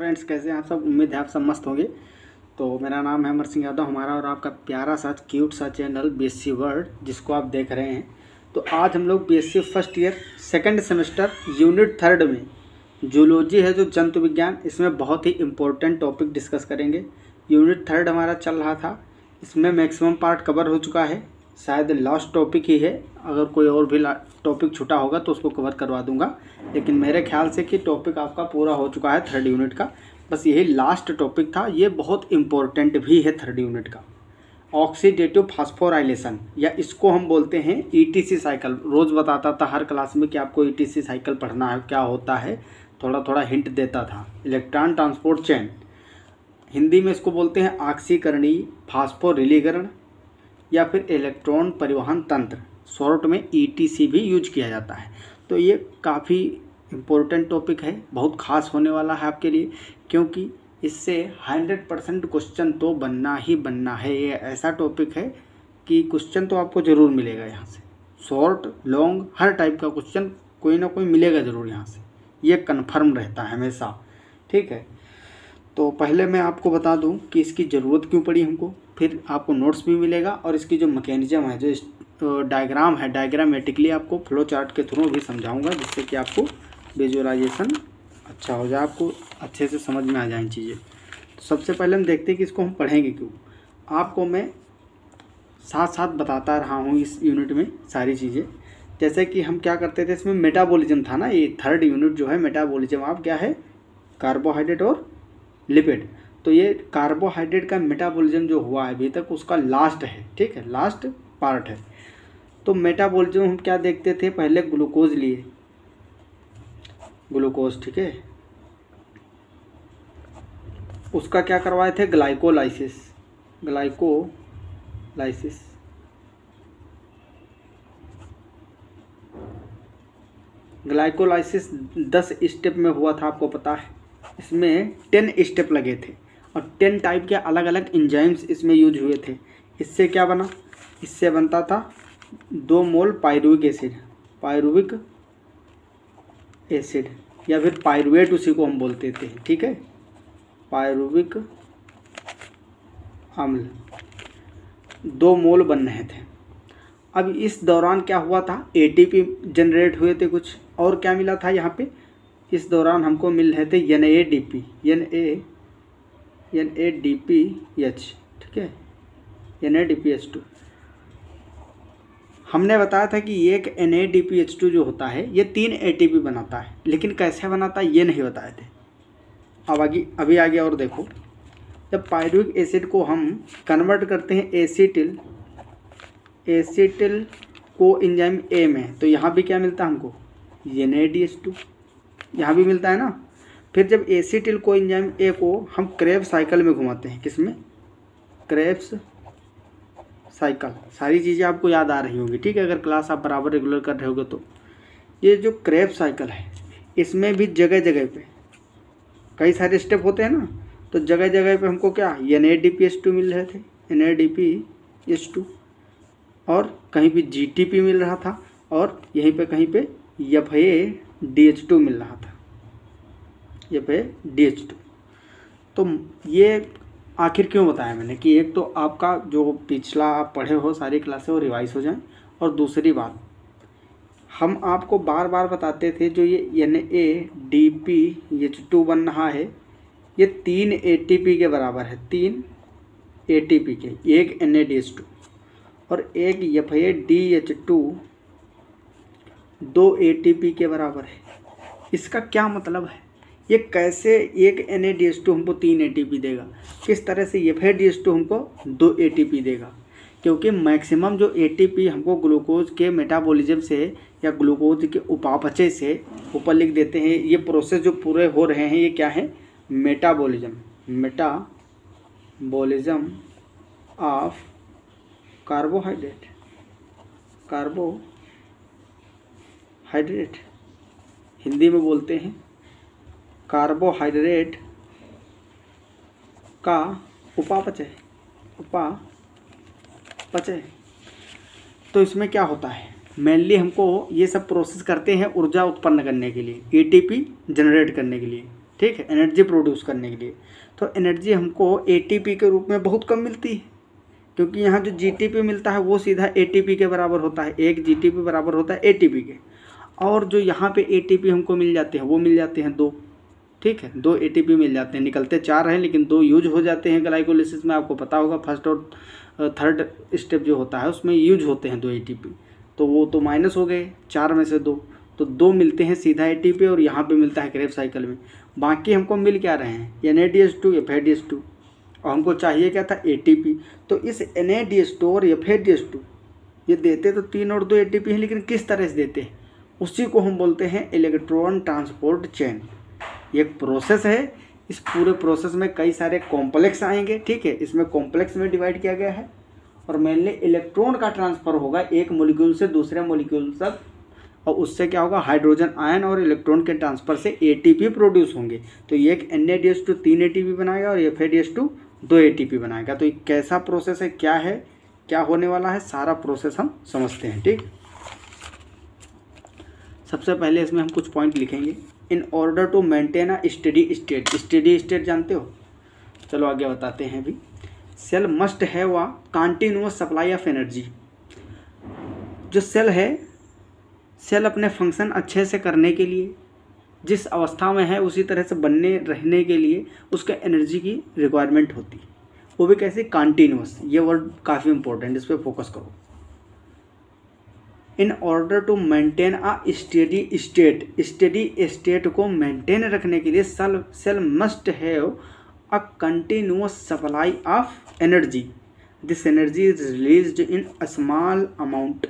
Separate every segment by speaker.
Speaker 1: Friends, कैसे हैं आप सब। उम्मीद है आप सब मस्त होंगे। तो मेरा नाम है अमर सिंह यादव, हमारा और आपका प्यारा सा क्यूट सा चैनल बीएससी वर्ल्ड जिसको आप देख रहे हैं। तो आज हम लोग BSc first year second semester unit 3 में जूलॉजी है जो जंतु विज्ञान, इसमें बहुत ही इम्पोर्टेंट टॉपिक डिस्कस करेंगे। यूनिट 3 हमारा चल रहा था, इसमें मैक्सिमम पार्ट कवर हो चुका है, शायद लास्ट टॉपिक ही है। अगर कोई और भी टॉपिक छूटा होगा तो उसको कवर करवा दूंगा, लेकिन मेरे ख्याल से कि टॉपिक आपका पूरा हो चुका है 3rd यूनिट का। बस यही लास्ट टॉपिक था, ये बहुत इम्पोर्टेंट भी है 3rd यूनिट का। ऑक्सीडेटिव फास्फोराइलेशन, या इसको हम बोलते हैं ईटीसी साइकिल। रोज़ बताता था हर क्लास में कि आपको ईटीसी साइकिल पढ़ना है, क्या होता है, थोड़ा थोड़ा हिंट देता था। इलेक्ट्रॉन ट्रांसपोर्ट चेन, हिंदी में इसको बोलते हैं ऑक्सीकरणीय फास्फोरिलीकरण या फिर इलेक्ट्रॉन परिवहन तंत्र, शॉर्ट में ईटीसी भी यूज किया जाता है। तो ये काफ़ी इम्पोर्टेंट टॉपिक है, बहुत खास होने वाला है आपके लिए, क्योंकि इससे 100% क्वेश्चन तो बनना ही बनना है। ये ऐसा टॉपिक है कि क्वेश्चन तो आपको ज़रूर मिलेगा यहाँ से, शॉर्ट लॉन्ग हर टाइप का क्वेश्चन कोई ना कोई मिलेगा ज़रूर यहाँ से, ये कन्फर्म रहता है हमेशा। ठीक है, तो पहले मैं आपको बता दूं कि इसकी ज़रूरत क्यों पड़ी हमको, फिर आपको नोट्स भी मिलेगा और इसकी जो मैकेनिज्म है, जो डायग्राम है, डायग्रामेटिकली आपको फ्लो चार्ट के थ्रू भी समझाऊंगा, जिससे कि आपको विजुअलाइजेशन अच्छा हो जाए, आपको अच्छे से समझ में आ जाए चीज़ें। तो सबसे पहले हम देखते हैं कि इसको हम पढ़ेंगे क्यों। आपको मैं साथ साथ बताता रहा हूँ इस यूनिट में सारी चीज़ें। जैसे कि हम क्या करते थे, इसमें मेटाबॉलिज्म था ना, ये 3rd यूनिट जो है मेटाबॉलिज्म, आप क्या है, कार्बोहाइड्रेट और लिपिड। तो ये कार्बोहाइड्रेट का मेटाबॉलिज्म जो हुआ है अभी तक, उसका लास्ट है। ठीक है, लास्ट पार्ट है। तो मेटाबॉलिज्म हम क्या देखते थे, पहले ग्लूकोज लिए, ग्लूकोज, ठीक है, उसका क्या करवाए थे, ग्लाइकोलाइसिस। ग्लाइकोलाइसिस ग्लाइकोलाइसिस 10 स्टेप में हुआ था, आपको पता है। इसमें 10 स्टेप लगे थे और 10 टाइप के अलग अलग एंजाइम्स इसमें यूज हुए थे। इससे क्या बना, इससे बनता था 2 मोल पायरुविक एसिड या फिर पायरुवेट, उसी को हम बोलते थे। ठीक है, पायरुविक अम्ल 2 मोल बन रहे थे। अब इस दौरान क्या हुआ था, एटीपी जनरेट हुए थे कुछ, और क्या मिला था यहाँ पे, इस दौरान हमको मिल रहे थे NADPH, ठीक है, NADPH2। हमने बताया था कि एक NADPH2 जो होता है ये 3 ATP बनाता है, लेकिन कैसे बनाता है ये नहीं बताए थे। अब अभी आगे और देखो, जब पायरुविक एसिड को हम कन्वर्ट करते हैं एसिटिल को एंजाइम ए में, तो यहाँ भी क्या मिलता है हमको, NADH2, यहाँ भी मिलता है ना। फिर जब एसिटिल को एंजाइम ए को हम क्रेब्स साइकिल में घुमाते हैं, किसमें, क्रेब्स साइकिल, सारी चीज़ें आपको याद आ रही होंगी। ठीक है, अगर क्लास आप बराबर रेगुलर कर रहे होगे तो। ये जो क्रेब्स साइकिल है, इसमें भी जगह जगह पे कई सारे स्टेप होते हैं ना, तो जगह जगह पे हमको क्या, NADPH2 मिल रहे थे, NADPH2, और कहीं पे GTP मिल रहा था, और यहीं पे कहीं पे FADH2 मिल रहा था, FADH2। तो ये आखिर क्यों बताया मैंने कि एक तो आपका जो पिछला आप पढ़े हो सारी क्लासें वो रिवाइज हो जाएं, और दूसरी बात हम आपको बार बार बताते थे, जो ये NADPH2 बन रहा है ये 3 ATP के बराबर है, 3 ATP के, एक NADH2 और एक FADH2 2 ATP के बराबर है। इसका क्या मतलब है, ये कैसे एक NADH2 हमको 3 ATP देगा, किस तरह से FADH2 हमको 2 ATP देगा, क्योंकि मैक्सिमम जो ATP हमको ग्लूकोज के मेटाबॉलिज्म से या ग्लूकोज के उपापचय से, ऊपर लिख देते हैं, ये प्रोसेस जो पूरे हो रहे हैं ये क्या है, मेटाबॉलिज्म ऑफ कार्बोहाइड्रेट, हिंदी में बोलते हैं कार्बोहाइड्रेट का उपापचय। तो इसमें क्या होता है, मेनली हमको ये सब प्रोसेस करते हैं ऊर्जा उत्पन्न करने के लिए, एटीपी जनरेट करने के लिए। ठीक है, एनर्जी प्रोड्यूस करने के लिए। तो एनर्जी हमको एटीपी के रूप में बहुत कम मिलती है, क्योंकि यहाँ जो जीटीपी मिलता है वो सीधा एटीपी के बराबर होता है, 1 जीटीपी बराबर होता है एटीपी के। और जो यहाँ पे एटीपी हमको मिल जाते हैं वो मिल जाते हैं 2, ठीक है, 2 एटीपी मिल जाते हैं। निकलते 4 हैं लेकिन 2 यूज हो जाते हैं ग्लाइकोलिसिस में, आपको पता होगा फर्स्ट और थर्ड स्टेप जो होता है उसमें यूज होते हैं 2 एटीपी। तो वो तो माइनस हो गए 4 में से 2, तो 2 मिलते हैं सीधा एटीपी और यहाँ पे मिलता है क्रेब्स साइकिल में। बाकी हमको मिल क्या रहे हैं, NADH2 FADH2, और हमको चाहिए क्या था, एटीपी। तो इस NADH2 और FADH2 ये देते तो 3 और 2 एटीपी हैं, लेकिन किस तरह से देते हैं, उसी को हम बोलते हैं इलेक्ट्रॉन ट्रांसपोर्ट चेन। ये एक प्रोसेस है, इस पूरे प्रोसेस में कई सारे कॉम्प्लेक्स आएंगे, ठीक है, इसमें कॉम्प्लेक्स में डिवाइड किया गया है और मेनली इलेक्ट्रॉन का ट्रांसफ़र होगा एक मॉलिक्यूल से दूसरे मॉलिक्यूल तक, और उससे क्या होगा, हाइड्रोजन आयन और इलेक्ट्रॉन के ट्रांसफ़र से एटीपी प्रोड्यूस होंगे। तो ये एक NADH2 3 एटीपी बनाएगा और FADH2 2 एटीपी बनाएगा। तो ये कैसा प्रोसेस है, क्या होने वाला है, सारा प्रोसेस हम समझते हैं, ठीक। सबसे पहले इसमें हम कुछ पॉइंट लिखेंगे। In order to maintain a study state, study state जानते हो, चलो आगे बताते हैं अभी। Cell must have a continuous supply of energy. जो सेल है, सेल अपने फंक्शन अच्छे से करने के लिए, जिस अवस्था में है उसी तरह से बनने रहने के लिए उसके एनर्जी की रिक्वायरमेंट होती है, वो भी कैसे, कंटिन्यूअस। ये वर्ड काफ़ी इंपॉर्टेंट, इस पर फोकस करो। In order to maintain a steady state, steady state को मेंटेन रखने के लिए cell must have a continuous supply of energy. This energy is released in a small amount.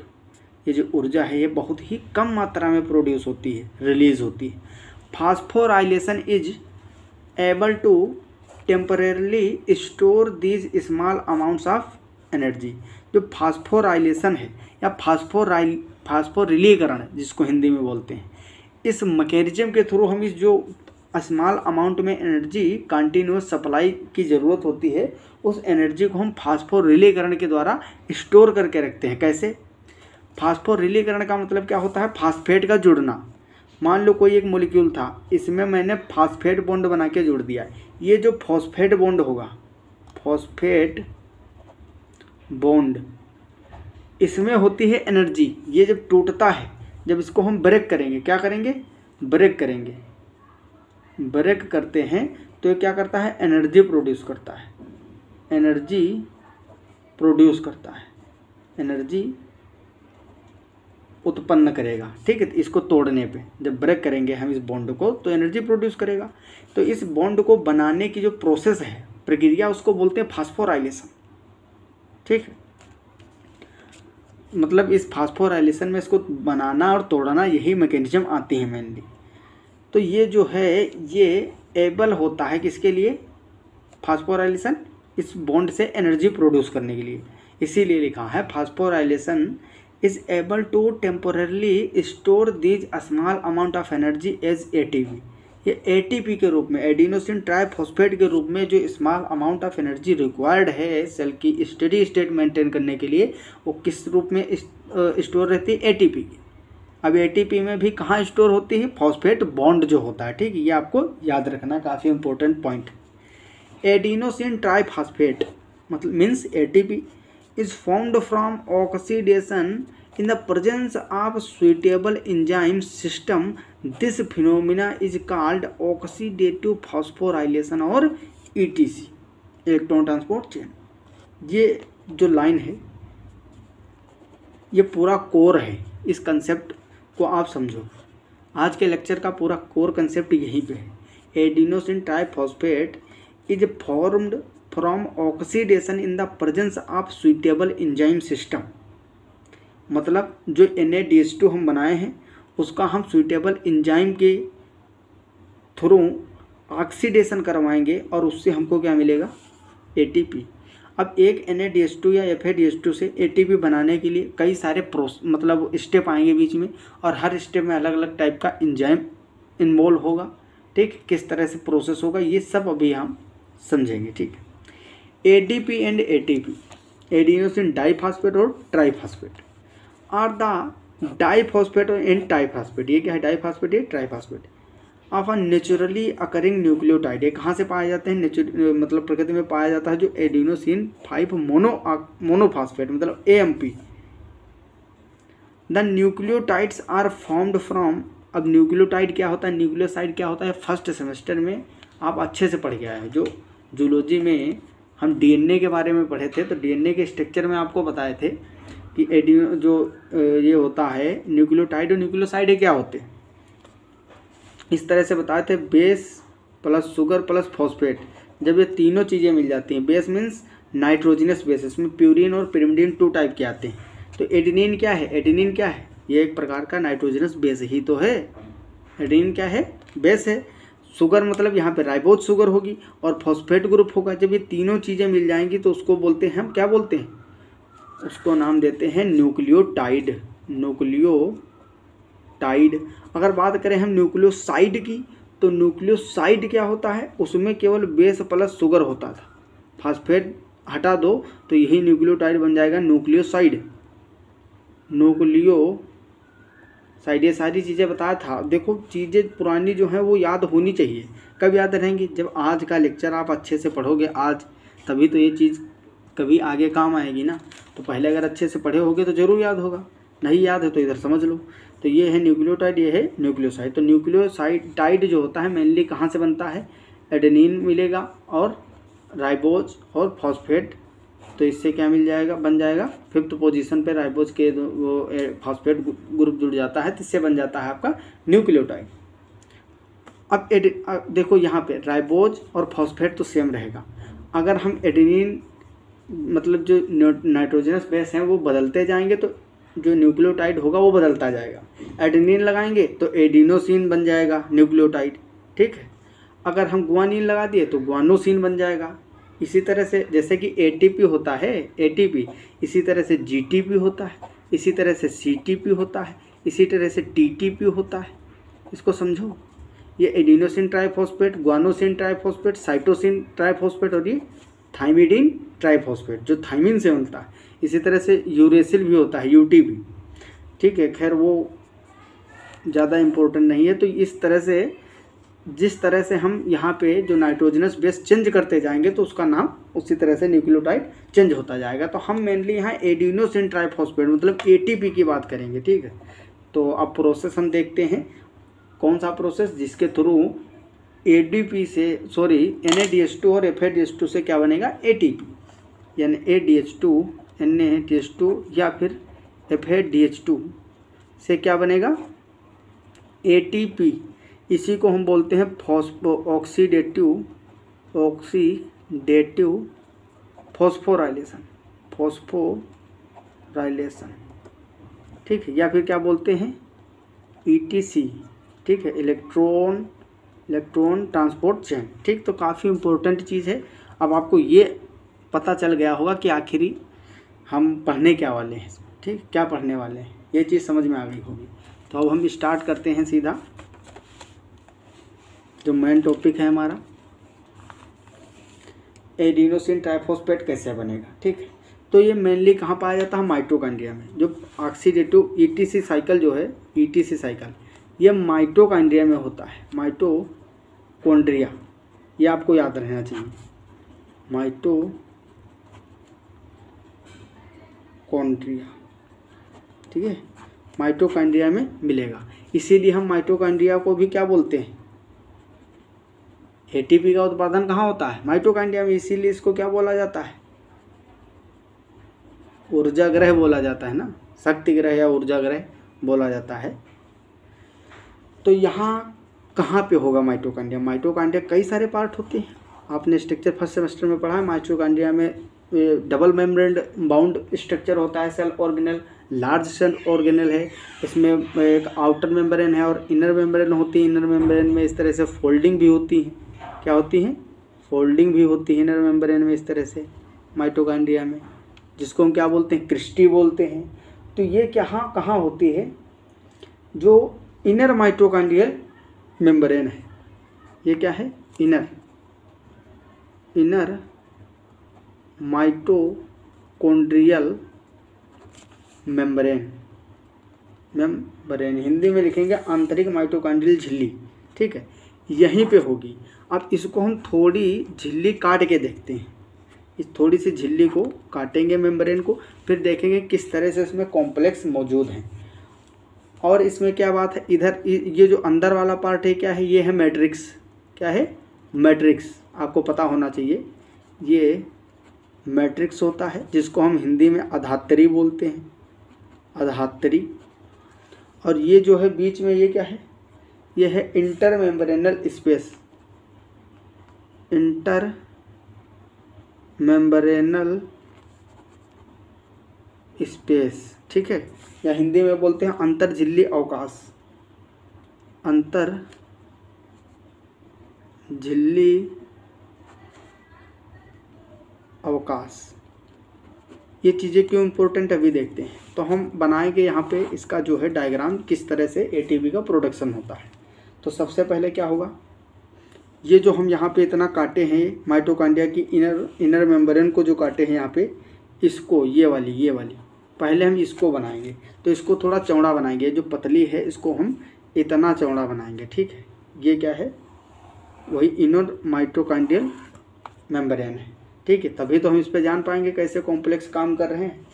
Speaker 1: ये जो ऊर्जा है ये बहुत ही कम मात्रा में प्रोड्यूस होती है, रिलीज होती है। Phosphorylation is able to temporarily store these small amounts of energy. जो फास्फोराइलेशन है या फास्फोरिलीकरण जिसको हिंदी में बोलते हैं, इस मैकेनिज्म के थ्रू हम इस जो स्मॉल अमाउंट में एनर्जी कंटिन्यूअस सप्लाई की ज़रूरत होती है, उस एनर्जी को हम फास्फोरिलीकरण के द्वारा स्टोर करके रखते हैं। कैसे, फास्फोरिलीकरण का मतलब क्या होता है, फास्फेट का जुड़ना। मान लो कोई एक मॉलिक्यूल था, इसमें मैंने फास्फेट बॉन्ड बना के जोड़ दिया। ये जो फॉस्फेट बॉन्ड होगा, फॉस्फेट बॉन्ड, इसमें होती है एनर्जी। ये जब टूटता है, जब इसको हम ब्रेक करेंगे, क्या करेंगे, ब्रेक करेंगे, ब्रेक करते हैं तो ये क्या करता है, एनर्जी प्रोड्यूस करता है, एनर्जी प्रोड्यूस करता है, एनर्जी उत्पन्न करेगा, ठीक है। इसको तोड़ने पे जब ब्रेक करेंगे हम इस बॉन्ड को तो एनर्जी प्रोड्यूस करेगा। तो इस बॉन्ड को बनाने की जो प्रोसेस है, प्रक्रिया, उसको बोलते हैं फास्फोराइलेशन, ठीक है। मतलब इस फास्फोराइलेशन में इसको बनाना और तोड़ना, यही मैकेनिज्म आती है मेनली। तो ये जो है ये एबल होता है किसके लिए, फास्फोराइलेशन, इस बॉन्ड से एनर्जी प्रोड्यूस करने के लिए। इसीलिए लिखा है phosphorylation is able to temporarily store these small amount of energy as ATP. ये एटीपी के रूप में, एडिनोसिन ट्राइफॉस्फेट के रूप में जो small amount of energy required है सेल की स्टेडी स्टेट मेंटेन करने के लिए, वो किस रूप में स्टोर रहती है, एटीपी की। अब एटीपी में भी कहाँ स्टोर होती है, फॉस्फेट बॉन्ड जो होता है, ठीक है। ये आपको याद रखना, काफ़ी इंपॉर्टेंट पॉइंट। एडिनोसिन ट्राइफॉस्फेट मतलब means ATP is formed from oxidation in the presence of suitable enzyme system. This phenomena is called oxidative phosphorylation और ETC, इलेक्ट्रॉन ट्रांसपोर्ट चेन। ये जो लाइन है ये पूरा कोर है, इस कंसेप्ट को आप समझो। आज के लेक्चर का पूरा कोर कंसेप्ट यहीं पे है। Adenosine triphosphate is formed from oxidation in the presence of suitable enzyme system. मतलब जो NADH2 हम बनाए हैं उसका हम सुइटेबल एंजाइम के थ्रू ऑक्सीडेशन करवाएंगे और उससे हमको क्या मिलेगा, ATP। अब एक NADH2 या FADH2 से ATP बनाने के लिए कई सारे मतलब स्टेप आएंगे बीच में, और हर स्टेप में अलग अलग टाइप का एंजाइम इन्वॉल्व होगा, ठीक। किस तरह से प्रोसेस होगा ये सब अभी हम समझेंगे, ठीक है। ADP and ATP, adenosine diphosphate और triphosphate, are the diphosphate and triphosphate. ये क्या है, डाइफॉस्फेट, ये triphosphate. Of a naturally occurring nucleotide. ये कहाँ से पाए जाते हैं? मतलब प्रकृति में पाया जाता है जो एडिनोसिन 5 मोनोफॉस्फेट मतलब AMP। The nucleotides are formed from. अब न्यूक्लियोटाइड क्या होता है, न्यूक्लियोसाइड क्या होता है, फर्स्ट सेमेस्टर में आप अच्छे से पढ़ के आए हैं। जो जूलॉजी में हम DNA के बारे में पढ़े थे, तो DNA के स्ट्रक्चर में आपको बताए थे कि ये होता है न्यूक्लियोटाइड और न्यूक्लियोसाइड क्या होते हैं, इस तरह से बताए थे। Base plus sugar plus phosphate, जब ये तीनों चीज़ें मिल जाती हैं, बेस मीन्स नाइट्रोजनस बेस, इसमें प्यूरिन और पिरिमिडिन 2 टाइप के आते हैं। तो एडेनिन क्या है? एडेनिन क्या है? ये एक प्रकार का नाइट्रोजनस बेस ही तो है। एडेनिन क्या है? बेस है। शुगर मतलब यहाँ पे राइबोज शुगर होगी और फॉस्फेट ग्रुप होगा। जब ये तीनों चीज़ें मिल जाएंगी तो उसको बोलते हैं, हम क्या बोलते हैं, उसको नाम देते हैं न्यूक्लियोटाइड। न्यूक्लियोटाइड। अगर बात करें हम न्यूक्लियोसाइड की, तो न्यूक्लियोसाइड क्या होता है, उसमें केवल बेस प्लस शुगर होता था, फॉस्फेट हटा दो तो यही न्यूक्लियोटाइड बन जाएगा न्यूक्लियोसाइड। न्यूक्लियोसाइड ये सारी चीज़ें बताया था। देखो चीज़ें पुरानी जो हैं वो याद होनी चाहिए। कब याद रहेंगी? जब आज का लेक्चर आप अच्छे से पढ़ोगे आज, तभी तो ये चीज़ कभी आगे काम आएगी ना। तो पहले अगर अच्छे से पढ़े होगे तो ज़रूर याद होगा, नहीं याद है तो इधर समझ लो। तो ये है न्यूक्लियोटाइड, ये है न्यूक्लियोसाइड। तो न्यूक्लियोसाइड जो होता है मेनली कहाँ से बनता है? एडेनिन मिलेगा और राइबोज और फॉस्फेट। तो इससे क्या मिल जाएगा, बन जाएगा 5th पोजीशन पे राइबोज के वो फॉस्फेट ग्रुप जुड़ जाता है, तो इससे बन जाता है आपका न्यूक्लियोटाइड। अब देखो यहाँ पे राइबोज और फॉस्फेट तो सेम रहेगा। अगर हम एडेनिन मतलब जो नाइट्रोजनस बेस हैं वो बदलते जाएंगे तो जो न्यूक्लियोटाइड होगा वो बदलता जाएगा। एडेनिन लगाएंगे तो एडिनोसिन बन जाएगा न्यूक्लियोटाइड, ठीक है। अगर हम गुआनिन लगा दिए तो गुआनोसिन बन जाएगा। इसी तरह से जैसे कि ATP होता है, ATP, इसी तरह से GTP होता है, इसी तरह से CTP होता है, इसी तरह से TTP होता है। इसको समझो, ये adenosine triphosphate, guanosine triphosphate, cytosine triphosphate और ये थाइमिडिन ट्राइफॉस्फेट जो थाइमिन से बनता है। इसी तरह से यूरेसिल भी होता है, UTP, ठीक है। खैर वो ज़्यादा इम्पोर्टेंट नहीं है। तो इस तरह से जिस तरह से हम यहाँ पे जो नाइट्रोजनस बेस चेंज करते जाएंगे तो उसका नाम उसी तरह से न्यूक्लियोटाइड चेंज होता जाएगा। तो हम मेनली यहाँ एडिनोसिन ट्राइफॉस्फेट मतलब ATP की बात करेंगे, ठीक है। तो अब प्रोसेस हम देखते हैं, कौन सा प्रोसेस, जिसके थ्रू ADP से NADH2 और FADH2 से क्या बनेगा, ATP, यानी ADH2 NADH2 या फिर FADH2 से क्या बनेगा, ATP। इसी को हम बोलते हैं ऑक्सीडेटिव फॉस्फोराइलेशन, ठीक है। या फिर क्या बोलते हैं, ETC, ठीक है, इलेक्ट्रॉन ट्रांसपोर्ट चेन, ठीक। तो काफ़ी इम्पोर्टेंट चीज़ है। अब आपको ये पता चल गया होगा कि आखिरी हम पढ़ने क्या वाले हैं, ठीक, क्या पढ़ने वाले हैं, ये चीज़ समझ में आ गई होगी। तो अब हम स्टार्ट करते हैं सीधा, जो मेन टॉपिक है हमारा, एडिनोसिन ट्राइफॉस्फेट कैसे बनेगा, ठीक है। तो ये मेनली कहाँ पाया जाता है, माइटोकॉन्ड्रिया में। जो ऑक्सीडेटिव ETC साइकिल जो है, ETC साइकिल, ये माइटोकॉन्ड्रिया में होता है। माइटोकॉन्ड्रिया, ये आपको याद रहना चाहिए, माइटोकॉन्ड्रिया, ठीक है, माइटोकॉन्ड्रिया में मिलेगा। इसीलिए हम माइटोकॉन्ड्रिया को भी क्या बोलते हैं, ATP का उत्पादन कहाँ होता है, माइटोकॉन्ड्रिया में। इसीलिए इसको क्या बोला जाता है, ऊर्जा ग्रह बोला जाता है ना, शक्ति ग्रह या ऊर्जा ग्रह बोला जाता है। तो यहाँ कहाँ पे होगा माइटोकॉन्ड्रिया? माइटोकॉन्ड्रिया कई सारे पार्ट होते हैं, आपने स्ट्रक्चर फर्स्ट सेमेस्टर में पढ़ा है। माइटोकॉन्ड्रिया में डबल मेम्ब्रेन बाउंड स्ट्रक्चर होता है, cell organelle, large cell organelle है। इसमें एक आउटर मेम्ब्रेन है और इनर मेम्ब्रेन होती है। इनर मेम्ब्रेन में इस तरह से फोल्डिंग भी होती है, क्या होती है, फोल्डिंग भी होती है इनर मेम्ब्रेन में इस तरह से माइटोकॉन्ड्रिया में, जिसको हम क्या बोलते हैं, क्रिस्टी बोलते हैं। तो ये कहाँ होती है, जो इनर माइटोकॉन्ड्रियल मेम्ब्रेन है, ये क्या है, इनर माइटोकॉन्ड्रियल मेम्ब्रेन, हिंदी में लिखेंगे आंतरिक माइटोकॉन्ड्रियल झिल्ली, ठीक है। यहीं पे होगी। अब इसको हम थोड़ी झिल्ली काट के देखते हैं, इस थोड़ी सी झिल्ली को काटेंगे मेम्ब्रेन को, फिर देखेंगे किस तरह से इसमें कॉम्प्लेक्स मौजूद हैं। और इसमें क्या बात है, इधर ये जो अंदर वाला पार्ट है क्या है, ये है मैट्रिक्स। क्या है? मैट्रिक्स। आपको पता होना चाहिए ये मैट्रिक्स होता है, जिसको हम हिंदी में अधात्री बोलते हैं, अधात्री। और ये जो है बीच में, ये क्या है, ये है inter membranal space, inter membranal space, ठीक है, या हिंदी में बोलते हैं अंतर झिल्ली अवकाश, अंतर झिल्ली अवकाश। ये चीज़ें क्यों इम्पोर्टेंट अभी देखते हैं। तो हम बनाएंगे यहाँ पे इसका जो है डायग्राम, किस तरह से एटीपी का प्रोडक्शन होता है। तो सबसे पहले क्या होगा, ये जो हम यहाँ पे इतना काटे हैं माइटोकॉन्ड्रिया की इनर मेम्ब्रेन को जो काटे हैं यहाँ पे, इसको ये वाली पहले हम इसको बनाएंगे। तो इसको थोड़ा चौड़ा बनाएंगे, जो पतली है इसको हम इतना चौड़ा बनाएंगे, ठीक है। ये क्या है, वही इनर माइटोकॉन्ड्रियल मेम्ब्रेन है, ठीक है। तभी तो हम इस पे जान पाएंगे कैसे कॉम्प्लेक्स काम कर रहे हैं।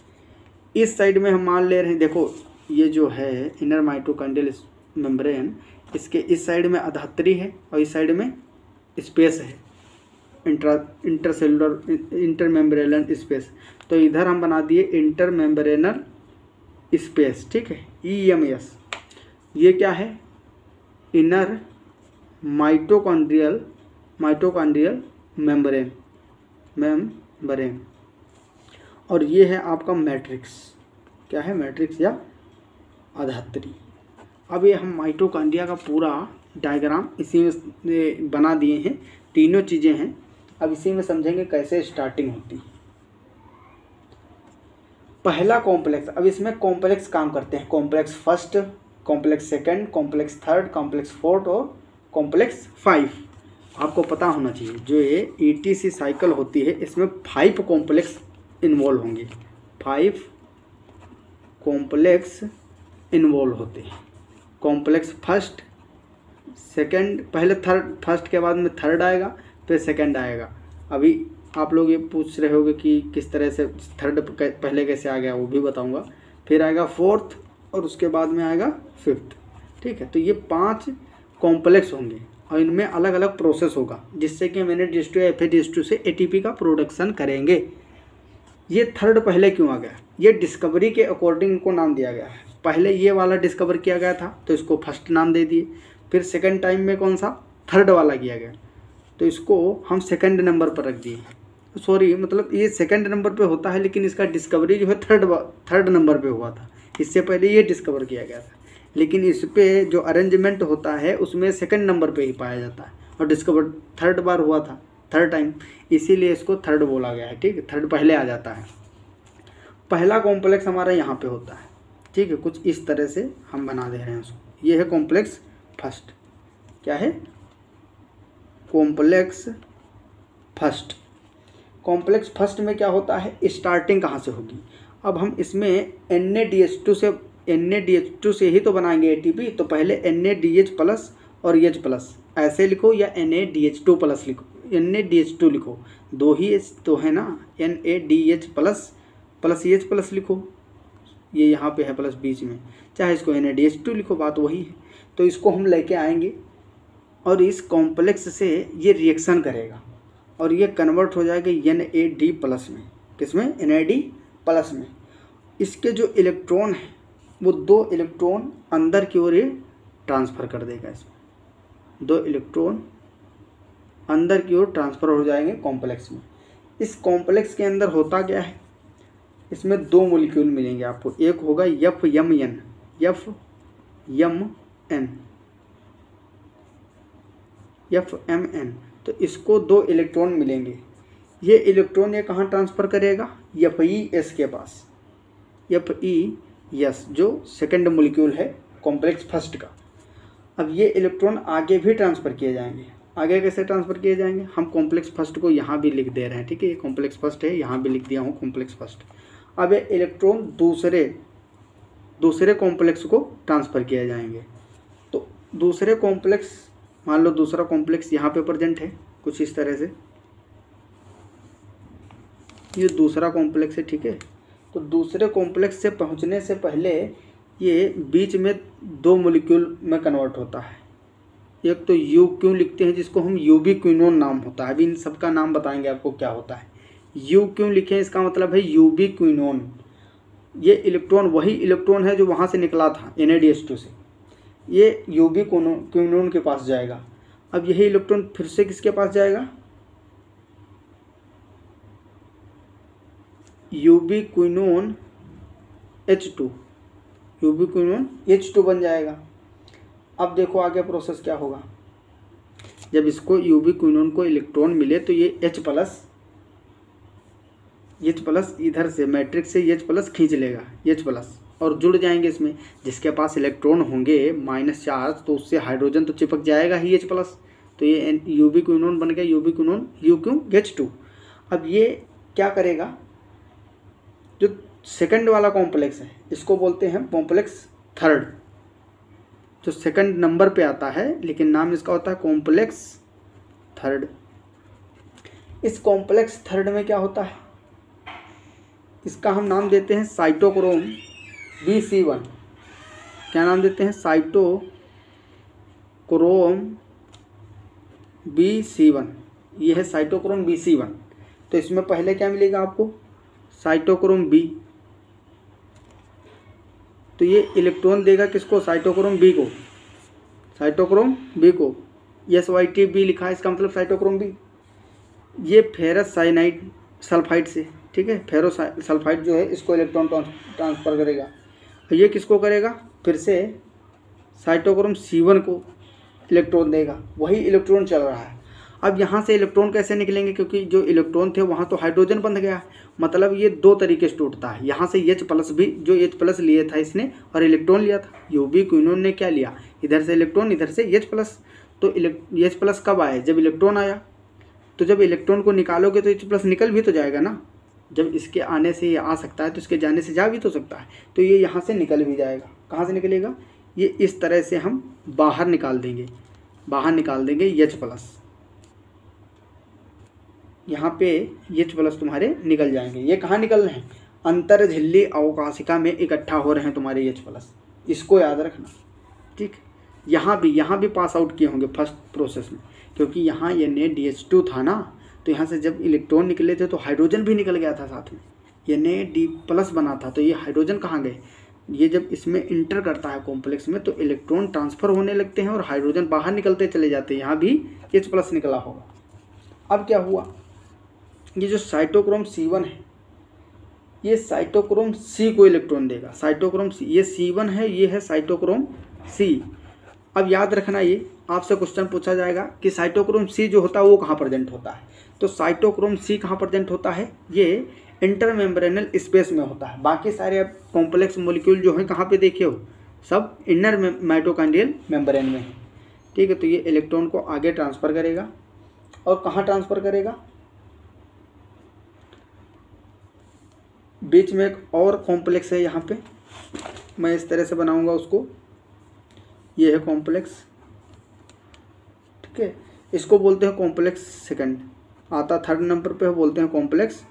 Speaker 1: इस साइड में हम मान ले रहे हैं, देखो ये जो है इनर माइटोकॉन्ड्रियल मेम्ब्रेन, इसके इस साइड में अधात्री है और इस साइड में स्पेस है, इंटरमेम्ब्रेनल स्पेस। तो इधर हम बना दिए इंटरमेम्ब्रेनल स्पेस, ठीक है, EMS। ये क्या है, इनर माइटोकॉन्ड्रियल मेम्ब्रेन, और ये है आपका मैट्रिक्स। क्या है, मैट्रिक्स या अधात्री। अब ये हम माइटोकॉन्ड्रिया का पूरा डायग्राम इसी में बना दिए हैं, तीनों चीज़ें हैं। अब इसी में समझेंगे कैसे स्टार्टिंग होती है। पहला कॉम्प्लेक्स, अब इसमें कॉम्प्लेक्स काम करते हैं, complex first, complex second, complex third, complex fourth और कॉम्प्लेक्स 5। आपको पता होना चाहिए जो ये ETC साइकिल होती है, इसमें 5 कॉम्प्लेक्स इन्वॉल्व होंगे, 5 कॉम्प्लेक्स इन्वॉल्व होते हैं। कॉम्प्लेक्स फर्स्ट, सेकंड, पहले थर्ड, फर्स्ट के बाद में थर्ड आएगा, फिर सेकंड आएगा। अभी आप लोग ये पूछ रहे होंगे कि किस तरह से थर्ड पहले कैसे आ गया, वो भी बताऊंगा। फिर आएगा फोर्थ और उसके बाद में आएगा फिफ्थ, ठीक है। तो ये 5 कॉम्प्लेक्स होंगे और इनमें अलग अलग प्रोसेस होगा, जिससे कि NADH2 या FADH2 से ATP का प्रोडक्शन करेंगे। ये थर्ड पहले क्यों आ गया, ये डिस्कवरी के अकॉर्डिंग इनको नाम दिया गया है। पहले ये वाला डिस्कवर किया गया था तो इसको फर्स्ट नाम दे दिए, फिर सेकंड टाइम में कौन सा, थर्ड वाला किया गया तो इसको हम सेकंड नंबर पर रख दिए। सॉरी, मतलब ये सेकंड नंबर पे होता है, लेकिन इसका डिस्कवरी जो है थर्ड नंबर पे हुआ था। इससे पहले ये डिस्कवर किया गया था, लेकिन इस पे जो अरेंजमेंट होता है उसमें सेकंड नंबर पे ही पाया जाता है, और डिस्कवर थर्ड बार हुआ था, थर्ड टाइम, इसीलिए इसको थर्ड बोला गया है, ठीक है। थर्ड पहले आ जाता है। पहला कॉम्प्लेक्स हमारा यहाँ पे होता है, ठीक है। कुछ इस तरह से हम बना दे रहे हैं उसको। ये है कॉम्प्लेक्स फर्स्ट। क्या है, कॉम्प्लेक्स फर्स्ट। कॉम्प्लेक्स फर्स्ट में क्या होता है, स्टार्टिंग कहाँ से होगी। अब हम इसमें NADH2 से ही तो बनाएंगे ATP, तो पहले NADH प्लस और H प्लस ऐसे लिखो, या NADH2 प्लस लिखो, NADH2 लिखो, दो ही H तो है ना, NADH प्लस H प्लस लिखो, ये यहाँ पे है प्लस बीच में, चाहे इसको NADH2 लिखो, बात वही है। तो इसको हम लेके आएंगे और इस कॉम्प्लेक्स से ये रिएक्शन करेगा और ये कन्वर्ट हो जाएगा NAD प्लस में। किसमें, NAD प्लस में। इसके जो इलेक्ट्रॉन है वो 2 इलेक्ट्रॉन अंदर की ओर ये ट्रांसफ़र कर देगा। इसमें 2 इलेक्ट्रॉन अंदर की ओर ट्रांसफ़र हो जाएंगे कॉम्प्लेक्स में। इस कॉम्प्लेक्स के अंदर होता क्या है, इसमें 2 मॉलिक्यूल मिलेंगे आपको। एक होगा FMN, तो इसको 2 इलेक्ट्रॉन मिलेंगे। ये इलेक्ट्रॉन ये कहाँ ट्रांसफ़र करेगा, FES के पास, FES जो सेकंड मॉलिक्यूल है कॉम्प्लेक्स फर्स्ट का। अब ये इलेक्ट्रॉन आगे भी ट्रांसफ़र किए जाएंगे। आगे कैसे ट्रांसफ़र किए जाएंगे, हम कॉम्प्लेक्स फर्स्ट को यहाँ भी लिख दे रहे हैं, ठीक है। ये कॉम्प्लेक्स फर्स्ट है, यहाँ भी लिख दिया हूँ कॉम्प्लेक्स फर्स्ट। अब ये इलेक्ट्रॉन दूसरे कॉम्प्लेक्स को ट्रांसफ़र किए जाएंगे। तो दूसरे कॉम्प्लेक्स मान लो दूसरा कॉम्प्लेक्स यहाँ पे प्रेजेंट है कुछ इस तरह से, ये दूसरा कॉम्प्लेक्स है, ठीक है। तो दूसरे कॉम्प्लेक्स से पहुँचने से पहले ये बीच में 2 मॉलिक्यूल में कन्वर्ट होता है। एक तो यू क्यों लिखते हैं जिसको हम यूबी क्विनोन नाम होता है। अभी इन सबका नाम बताएंगे आपको क्या होता है। यू क्यों लिखे इसका मतलब है यूबी क्विनोन। ये इलेक्ट्रॉन वही इलेक्ट्रॉन है जो वहाँ से निकला था NADH2 से, ये यूबी क्विनोन के पास जाएगा। अब यही इलेक्ट्रॉन फिर से किसके पास जाएगा, UV quinone H2, UV quinone H2 बन जाएगा। अब देखो आगे प्रोसेस क्या होगा। जब इसको यूबी क्विनोन को इलेक्ट्रॉन मिले तो ये H प्लस इधर से मैट्रिक्स से H प्लस खींच लेगा, H प्लस, और जुड़ जाएंगे इसमें। जिसके पास इलेक्ट्रॉन होंगे माइनस चार्ज तो उससे हाइड्रोजन तो चिपक जाएगा ही H प्लस, तो ये यूबी क्विनोन बन गया, यूबी क्विनोन यू क्यों H2। अब ये क्या करेगा, जो सेकंड वाला कॉम्प्लेक्स है इसको बोलते हैं कॉम्प्लेक्स थर्ड, जो सेकंड नंबर पे आता है लेकिन नाम इसका होता है कॉम्प्लेक्स थर्ड। इस कॉम्प्लेक्स थर्ड में क्या होता है, इसका हम नाम देते हैं साइटोक्रोम BC1। क्या नाम देते हैं, साइटोक्रोम BC1। ये है साइटोक्रोम BC1। तो इसमें पहले क्या मिलेगा आपको, साइटोक्रोम B। तो ये इलेक्ट्रॉन देगा किसको, साइटोक्रोम B को, साइटोक्रोम B को। SYT B लिखा है, इसका मतलब साइटोक्रोम B। ये फेरस साइनाइड सल्फाइड से, ठीक है, फेरो सल्फाइड जो है इसको इलेक्ट्रॉन ट्रांसफ़र करेगा। ये किसको करेगा, फिर से साइटोक्रोम C1 को इलेक्ट्रॉन देगा, वही इलेक्ट्रॉन चल रहा है। अब यहाँ से इलेक्ट्रॉन कैसे निकलेंगे, क्योंकि जो इलेक्ट्रॉन थे वहाँ तो हाइड्रोजन बंध गया, मतलब ये 2 तरीके से टूटता है। यहाँ से H प्लस भी, जो H प्लस लिए था इसने और इलेक्ट्रॉन लिया था, यूबी क्विनोन ने क्या लिया, इधर से इलेक्ट्रॉन इधर से H प्लस। तो H प्लस कब आए, जब इलेक्ट्रॉन आया। तो जब इलेक्ट्रॉन को निकालोगे तो H प्लस निकल भी तो जाएगा ना, जब इसके आने से ये आ सकता है तो इसके जाने से जा भी तो सकता है, तो ये यहाँ से निकल भी जाएगा। कहाँ से निकलेगा, ये इस तरह से हम बाहर निकाल देंगे H प्लस। यहाँ पे H प्लस तुम्हारे निकल जाएंगे। ये कहाँ निकल रहे हैं, अंतर झिल्ली अवकाशिका में इकट्ठा हो रहे हैं तुम्हारे H प्लस, इसको याद रखना, ठीक। यहाँ भी पास आउट किए होंगे फर्स्ट प्रोसेस में, क्योंकि यहाँ NADH2 था ना, तो यहाँ से जब इलेक्ट्रॉन निकले थे तो हाइड्रोजन भी निकल गया था साथ में, Na प्लस बना था। तो ये हाइड्रोजन कहाँ गए, ये जब इसमें इंटर करता है कॉम्प्लेक्स में तो इलेक्ट्रॉन ट्रांसफ़र होने लगते हैं और हाइड्रोजन बाहर निकलते चले जाते हैं। यहाँ भी H प्लस निकला होगा। अब क्या हुआ, ये जो साइटोक्रोम C1 है ये साइटोक्रोम C को इलेक्ट्रॉन देगा, साइटोक्रोम C, ये C1 है, ये है साइटोक्रोम C। अब याद रखना, ये आपसे क्वेश्चन पूछा जाएगा कि साइटोक्रोम C जो होता है वो कहाँ प्रेजेंट होता है। तो साइटोक्रोम C कहाँ प्रेजेंट होता है, ये इंटरमेम्ब्रेनल स्पेस में होता है। बाकी सारे अब कॉम्प्लेक्स मॉलिक्यूल जो है कहाँ पे देखे हो, सब इनर माइटोकॉन्ड्रियल मेम्ब्रेन में है, ठीक है। तो ये इलेक्ट्रॉन को आगे ट्रांसफ़र करेगा, और कहाँ ट्रांसफ़र करेगा, बीच में एक और कॉम्प्लेक्स है, यहाँ पे मैं इस तरह से बनाऊंगा उसको, ये है कॉम्प्लेक्स, ठीक है। इसको बोलते हैं कॉम्प्लेक्स सेकंड, आता थर्ड नंबर पे बोलते हैं कॉम्प्लेक्स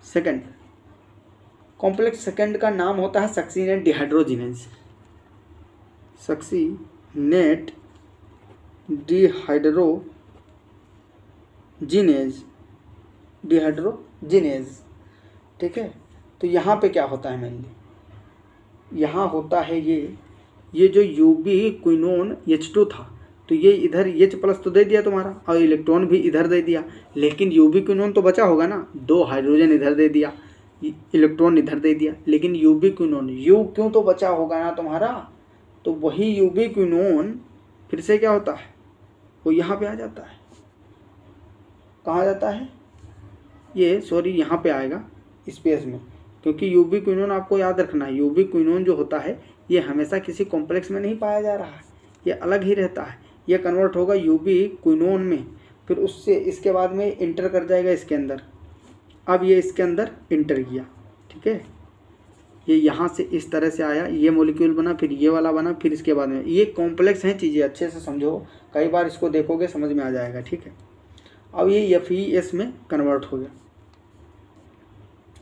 Speaker 1: सेकंड। कॉम्प्लेक्स सेकंड का नाम होता है सक्सीनेट डिहाइड्रोजिनेज, सक्सीनेट डिहाइड्रोजिनेज, ठीक है। तो यहाँ पे क्या होता है मेनली, यहाँ होता है ये जो यूबी क्विनोन H2 था, तो ये इधर H प्लस तो दे दिया तुम्हारा और इलेक्ट्रॉन भी इधर दे दिया, लेकिन यूबी क्विनोन तो बचा होगा ना, 2 हाइड्रोजन इधर दे दिया, इलेक्ट्रॉन इधर दे दिया, लेकिन यूबी क्विनोन यू क्यों तो बचा होगा ना तुम्हारा। तो वही यूबी क्विनोन फिर से क्या होता है, वो यहाँ पे आ जाता है। कहाँ जाता है, ये सॉरी यहाँ पे आएगा स्पेस में, क्योंकि यूबी क्विनोन आपको याद रखना है, यूबी क्विनोन जो होता है ये हमेशा किसी कॉम्प्लेक्स में नहीं पाया जा रहा है, ये अलग ही रहता है। ये कन्वर्ट होगा यूबी क्विनोन में, फिर उससे इसके बाद में इंटर कर जाएगा इसके अंदर। अब ये इसके अंदर इंटर किया, ठीक है, ये यहाँ से इस तरह से आया, ये मॉलिक्यूल बना, फिर ये वाला बना, फिर इसके बाद में ये कॉम्प्लेक्स हैं चीज़ें, अच्छे से समझो, कई बार इसको देखोगे समझ में आ जाएगा, ठीक है। अब ये FeS में कन्वर्ट हो गया,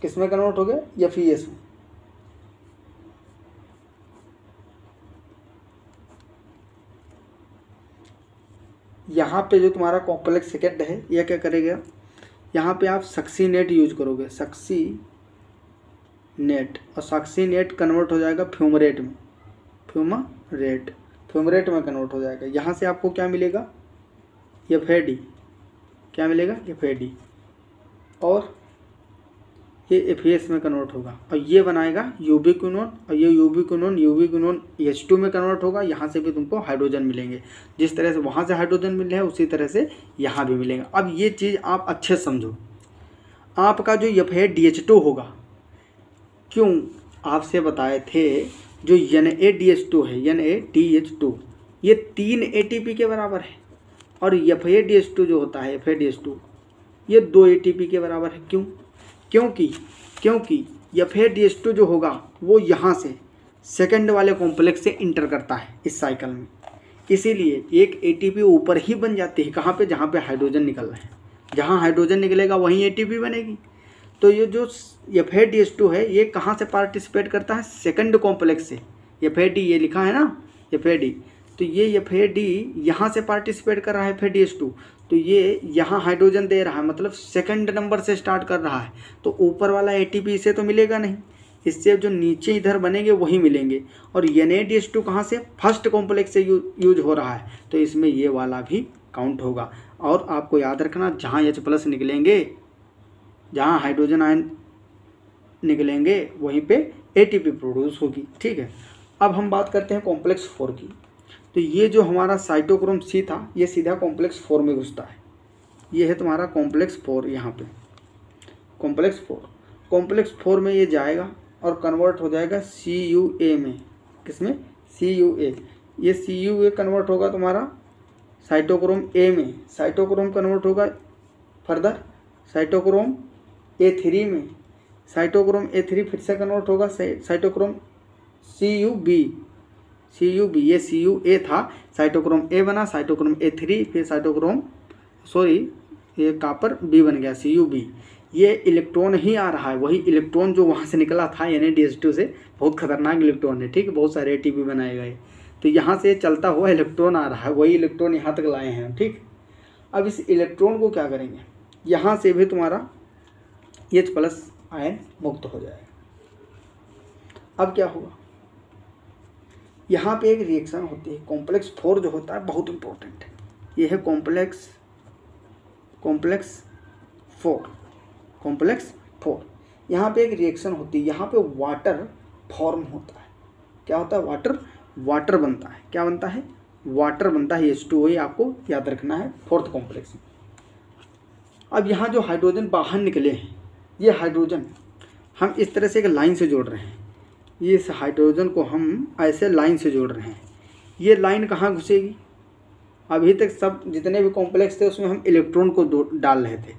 Speaker 1: किस में कन्वर्ट हो गया, FeS में। यहाँ पे जो तुम्हारा कॉम्प्लेक्स सेकेंड है, यह क्या करेगा, यहाँ पे आप सक्सीनेट यूज करोगे, सक्सीनेट, और सक्सीनेट कन्वर्ट हो जाएगा फ्यूमरेट में, फ्यूमरेट में कन्वर्ट हो जाएगा। यहाँ से आपको क्या मिलेगा, FAD, क्या मिलेगा, FAD, और ये FeS में कन्वर्ट होगा, और ये बनाएगा यूबिक्विनोन, और ये यूबिक्विनोन H2 में कन्वर्ट होगा। यहाँ से भी तुमको हाइड्रोजन मिलेंगे, जिस तरह से वहाँ से हाइड्रोजन मिले हैं उसी तरह से यहाँ भी मिलेगा। अब ये चीज़ आप अच्छे समझो, आपका जो FADH2 होगा, क्यों आपसे बताए थे, जो NADH2 है, NADH2 ये 3 ATP के बराबर है, और FADH2 जो होता है, FADH2 ये 2 ATP के बराबर है। क्यों, क्योंकि FADH2 जो होगा वो यहाँ से सेकंड वाले कॉम्प्लेक्स से इंटर करता है इस साइकिल में, इसीलिए एक ATP ऊपर ही बन जाती है, कहाँ पे, जहाँ पे हाइड्रोजन निकल रहा है, जहाँ हाइड्रोजन निकलेगा वहीं ATP बनेगी। तो ये जो FADH2 है ये कहाँ से पार्टिसिपेट करता है, सेकंड कॉम्प्लेक्स से, FAD ये लिखा है ना, FAD, तो ये FAD यहाँ से पार्टिसिपेट कर रहा है FADH2, तो ये यहाँ हाइड्रोजन दे रहा है, मतलब सेकंड नंबर से स्टार्ट कर रहा है, तो ऊपर वाला ATP इसे तो मिलेगा नहीं, इससे जो नीचे इधर बनेंगे वही मिलेंगे। और NADH2 कहाँ से, फर्स्ट कॉम्प्लेक्स से यूज हो रहा है, तो इसमें ये वाला भी काउंट होगा। और आपको याद रखना, जहाँ H+ निकलेंगे, जहाँ हाइड्रोजन आयन निकलेंगे वहीं पे ATP प्रोड्यूस होगी, ठीक है। अब हम बात करते हैं कॉम्प्लेक्स 4 की। तो ये जो हमारा साइटोक्रोम C था, ये सीधा कॉम्प्लेक्स 4 में घुसता है, ये है तुम्हारा कॉम्प्लेक्स 4, यहाँ पे कॉम्प्लेक्स 4 में ये जाएगा और कन्वर्ट हो जाएगा CUA में, किसमें, CUA, ये CUA कन्वर्ट होगा तुम्हारा साइटोक्रोम A में, साइटोक्रोम कन्वर्ट होगा फर्दर साइटोक्रोम A3 में, साइटोक्रोम A3 फिर से कन्वर्ट होगा साइटोक्रोम CUB, ये CUA था, साइटोक्रोम A बना, साइटोक्रोम A3, फिर साइटोक्रोम ये कॉपर B बन गया, CUB। ये इलेक्ट्रॉन ही आ रहा है, वही इलेक्ट्रॉन जो वहाँ से निकला था NADH2 से, बहुत खतरनाक इलेक्ट्रॉन है, ठीक है, बहुत सारे ATP बनाए गए, तो यहाँ से चलता हुआ इलेक्ट्रॉन आ रहा है, वही इलेक्ट्रॉन यहाँ तक लाए हैं, ठीक। अब इस इलेक्ट्रॉन को क्या करेंगे, यहाँ से भी तुम्हारा H+ आयन मुक्त हो जाएगा। अब क्या हुआ, यहाँ पे एक रिएक्शन होती है, कॉम्प्लेक्स 4 जो होता है बहुत इंपॉर्टेंट है, ये है कॉम्प्लेक्स 4। यहाँ पे एक रिएक्शन होती है, यहाँ पे वाटर फॉर्म होता है, क्या होता है, वाटर बनता है, क्या बनता है, वाटर बनता है, H2O, ये आपको याद रखना है 4th कॉम्प्लेक्स में। अब यहाँ जो हाइड्रोजन बाहर निकले हैं, ये हाइड्रोजन हम इस तरह से एक लाइन से जोड़ रहे हैं, ये इस हाइड्रोजन को हम ऐसे लाइन से जोड़ रहे हैं, ये लाइन कहाँ घुसेगी, अभी तक सब जितने भी कॉम्प्लेक्स थे उसमें हम इलेक्ट्रॉन को डाल रहे थे,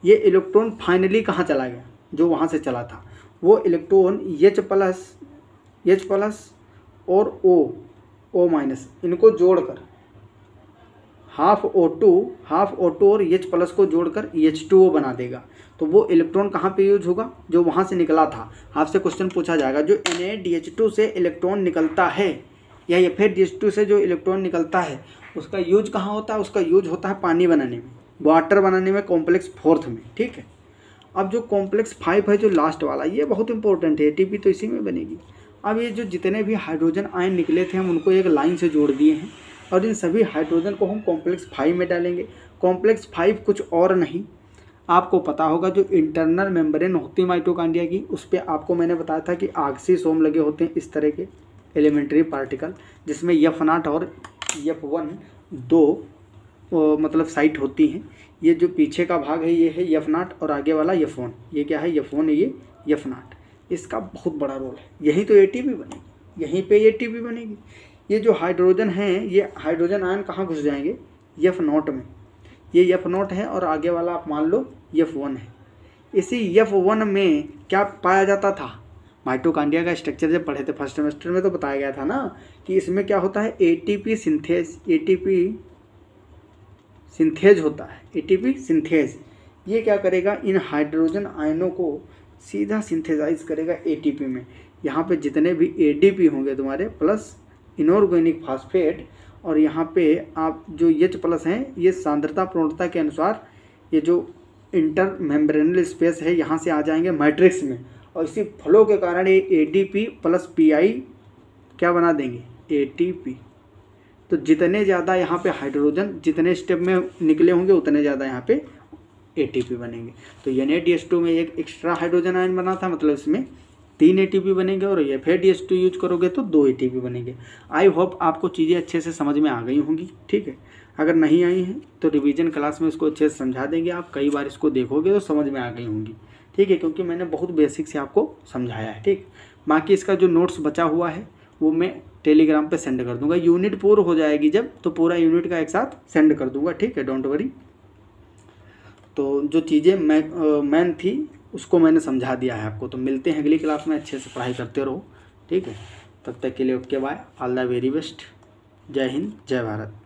Speaker 1: ये इलेक्ट्रॉन फाइनली कहाँ चला गया, जो वहाँ से चला था, वो इलेक्ट्रॉन H+ और O- इनको जोड़कर हाफ O2 और H+ को जोड़कर H2O बना देगा। तो वो इलेक्ट्रॉन कहाँ पे यूज होगा, जो वहाँ से निकला था। आपसे क्वेश्चन पूछा जाएगा, जो NADH2 से इलेक्ट्रॉन निकलता है या FADH2 से जो इलेक्ट्रॉन निकलता है उसका यूज कहाँ होता है, उसका यूज होता है पानी बनाने में, वाटर बनाने में, कॉम्प्लेक्स 4 में, ठीक है। अब जो कॉम्प्लेक्स 5 है, जो लास्ट वाला, ये बहुत इंपॉर्टेंट है, ATP तो इसी में बनेगी। अब ये जो जितने भी हाइड्रोजन आयन निकले थे हम उनको एक लाइन से जोड़ दिए हैं, और इन सभी हाइड्रोजन को हम कॉम्प्लेक्स 5 में डालेंगे। कॉम्प्लेक्स 5 कुछ और नहीं, आपको पता होगा जो इंटरनल मेम्ब्रेन होती है माइटोकॉन्ड्रिया की, उस पर आपको मैंने बताया था कि ऑक्सीसोम लगे होते हैं, इस तरह के एलिमेंट्री पार्टिकल, जिसमें F0 और F1 दो मतलब साइट होती हैं। ये जो पीछे का भाग है ये है F0 और आगे वाला F1, ये क्या है, F1 ये F0। इसका बहुत बड़ा रोल है, यहीं तो ATP बनेगी, यहीं पे ATP बनेगी। ये जो हाइड्रोजन हैं, ये हाइड्रोजन आयन कहाँ घुस जाएंगे, F0 में, ये F0 है और आगे वाला आप मान लो F1 है। इसी F1 में क्या पाया जाता था, माइटोकॉन्ड्रिया का स्ट्रक्चर जब पढ़े थे फर्स्ट सेमेस्टर में तो बताया गया था ना कि इसमें क्या होता है, एटीपी सिंथेज होता है। एटीपी सिंथेज ये क्या करेगा, इन हाइड्रोजन आयनों को सीधा सिंथेसाइज करेगा एटीपी में। यहाँ पे जितने भी एडीपी होंगे तुम्हारे प्लस इनऑर्गेनिक फास्फेट, और यहाँ पे आप जो एच प्लस हैं ये सांद्रता पूर्णता के अनुसार ये जो इंटर मेम्ब्रेनल स्पेस है यहाँ से आ जाएंगे मैट्रिक्स में, और इसी फ्लो के कारण ये एडीपी प्लस पीआई क्या बना देंगे, एटीपी। तो जितने ज़्यादा यहाँ पे हाइड्रोजन जितने स्टेप में निकले होंगे उतने ज़्यादा यहाँ पे एटीपी बनेंगे। तो NADH2 में एक एक्स्ट्रा हाइड्रोजन आयन बना था, मतलब इसमें 3 ATP बनेंगे, और FADH2 यूज करोगे तो 2 ATP बनेंगे। आई होप आपको चीज़ें अच्छे से समझ में आ गई होंगी, ठीक है। अगर नहीं आई हैं तो रिवीजन क्लास में इसको अच्छे से समझा देंगे, आप कई बार इसको देखोगे तो समझ में आ गई होंगी, ठीक है, क्योंकि मैंने बहुत बेसिक से आपको समझाया है, ठीक। बाकी इसका जो नोट्स बचा हुआ है वो मैं टेलीग्राम पे सेंड कर दूंगा। यूनिट पूर्ण हो जाएगी जब, तो पूरा यूनिट का एक साथ सेंड कर दूंगा, ठीक है, डोंट वरी। तो जो चीज़ें मैन थी उसको मैंने समझा दिया है आपको। तो मिलते हैं अगली क्लास में, अच्छे से पढ़ाई करते रहो, ठीक है। तब तक के लिए okay bye, all the very best. जय हिंद, जय भारत।